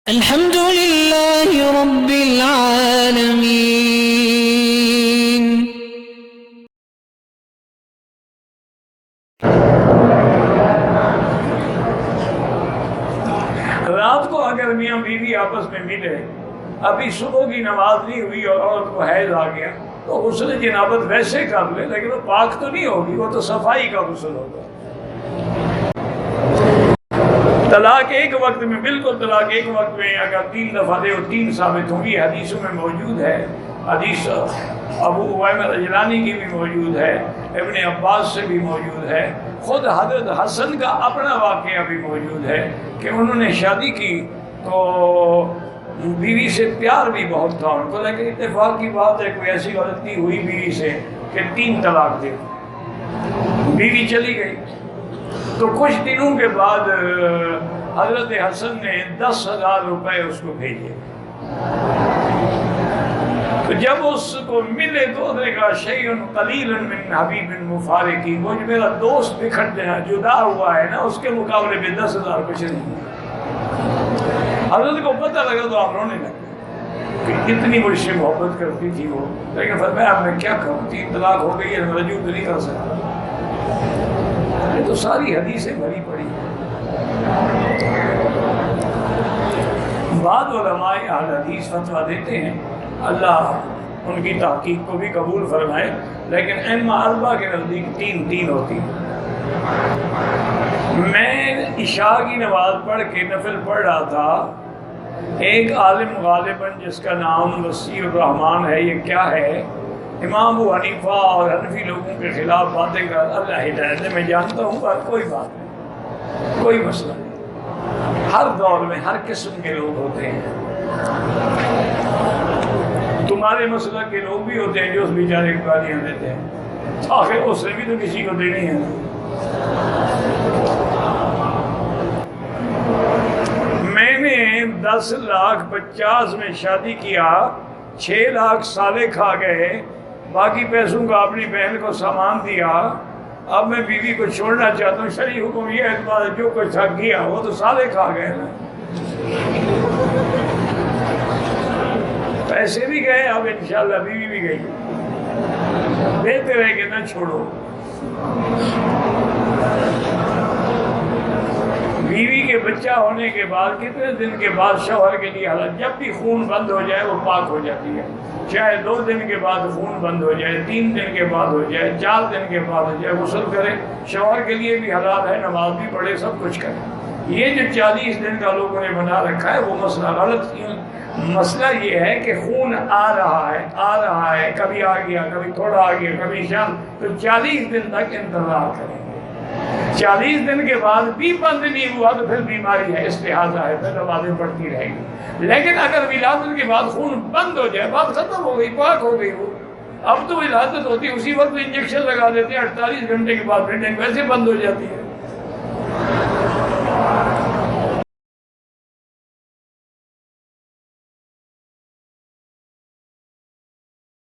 الحمد لله رب العالمين. رات کو اگر میاں بیوی آپس میں ملے، ابھی صبح کی نماز نہیں ہوئی اور عورت کو حیض آ گیا تو غسل جنابت ویسے کر لے، لیکن وہ پاک تو نہیں ہوگی، وہ تو صفائی کا غسل ہوگا۔ طلاق ایک وقت میں، بالکل طلاق ایک وقت میں اگر 3 دفعہ دے اور 3 ثابت ہوں گی، حدیثوں میں موجود ہے۔ حدیث ابو امامہ اجلانی کی بھی موجود ہے، ابن عباس سے بھی موجود ہے، خود حضرت حسن کا اپنا واقعہ بھی موجود ہے کہ انہوں نے شادی کی تو بیوی سے پیار بھی بہت تھا ان کو، لیکن اتفاق کی بات ہے کوئی ایسی غلطی ہوئی بیوی سے کہ 3 طلاق دے، بیوی چلی گئی۔ تو کچھ دنوں کے بعد حضرت حسن نے 10,000 روپے اس کو بھیجے۔ تو جب اس کو ملے تو اس نے کہا شیء قلیل من حبیب مفارقی، وہ جو میرا دوست بکھر جدا ہوا ہے نا، اس کے مقابلے میں 10,000 کچھ نہیں۔ حضرت کو پتہ لگا تو آپ رونے لگے کہ اتنی مجھ سے محبت کرتی تھی وہ، لیکن فرمایا اب میں کیا کروں، 3 طلاق ہو گئی ہے، میں رجوع نہیں کر سکتا۔ یہ تو ساری حدیثیں بھری پڑی ہیں۔ بعض علماء اہل حدیث فتویٰ دیتے ہیں، اللہ ان کی تحقیق کو بھی قبول فرمائے، لیکن ائمہ 4 کے نزدیک 3 ہوتی ہیں۔ میں عشاء کی نماز پڑھ کے نفل پڑھ رہا تھا، ایک عالم غالباً جس کا نام وسیع الرحمان ہے، یہ کیا ہے، امام ابو حنیفہ اور حنفی لوگوں کے خلاف باتیں کر، اللہ ہدایت ہے، میں جانتا ہوں پر کوئی بات نہیں، کوئی مسئلہ نہیں، ہر دور میں ہر قسم کے لوگ ہوتے ہیں۔ تمہارے مسلک کے لوگ بھی ہوتے ہیں جو اس بیچارے کو گالیاں دیتے ہیں، آخر اس نے بھی تو کسی کو دینی ہے۔ میں نے 10,50,000 میں شادی کیا، 6 لاکھ سالے کھا گئے، باقی پیسوں کا اپنی بہن کو سامان دیا، اب میں بیوی کو چھوڑنا چاہتا ہوں، شرعی حکم یہ اعتبار جو کچھ تھک گیا وہ تو سالے کھا گئے نا، پیسے بھی گئے، اب انشاءاللہ بیوی بھی گئی، بہتر ہے کہ نہ چھوڑو۔ بیوی کے بچہ ہونے کے بعد کتنے دن کے بعد شوہر کے لیے حالت، جب بھی خون بند ہو جائے وہ پاک ہو جاتی ہے، چاہے 2 دن کے بعد خون بند ہو جائے، 3 دن کے بعد ہو جائے، 4 دن کے بعد ہو جائے، غسل کرے، شوہر کے لیے بھی حلال ہے، نماز بھی پڑھے، سب کچھ کرے۔ یہ جو 40 دن کا لوگوں نے بنا رکھا ہے وہ مسئلہ غلط کیوں؟ مسئلہ یہ ہے کہ خون آ رہا ہے، کبھی آ گیا، کبھی تھوڑا آ گیا، کبھی شام، تو 40 دن تک انتظار کریں گے۔ 40 دن کے بعد بھی بند نہیں ہوا تو پھر بیماری ہے، استحاضہ ہے، پھر نمازیں پڑھتی رہیں گی۔ لیکن اگر ولادت کے بعد خون بند ہو جائے، بات ختم ہو گئی، پاک ہو گئی وہ، اب تو ولادت ہوتی ہے اسی وقت انجیکشن لگا دیتے ہیں، 48 گھنٹے کے بعد پھر ویسے بند ہو جاتی ہے۔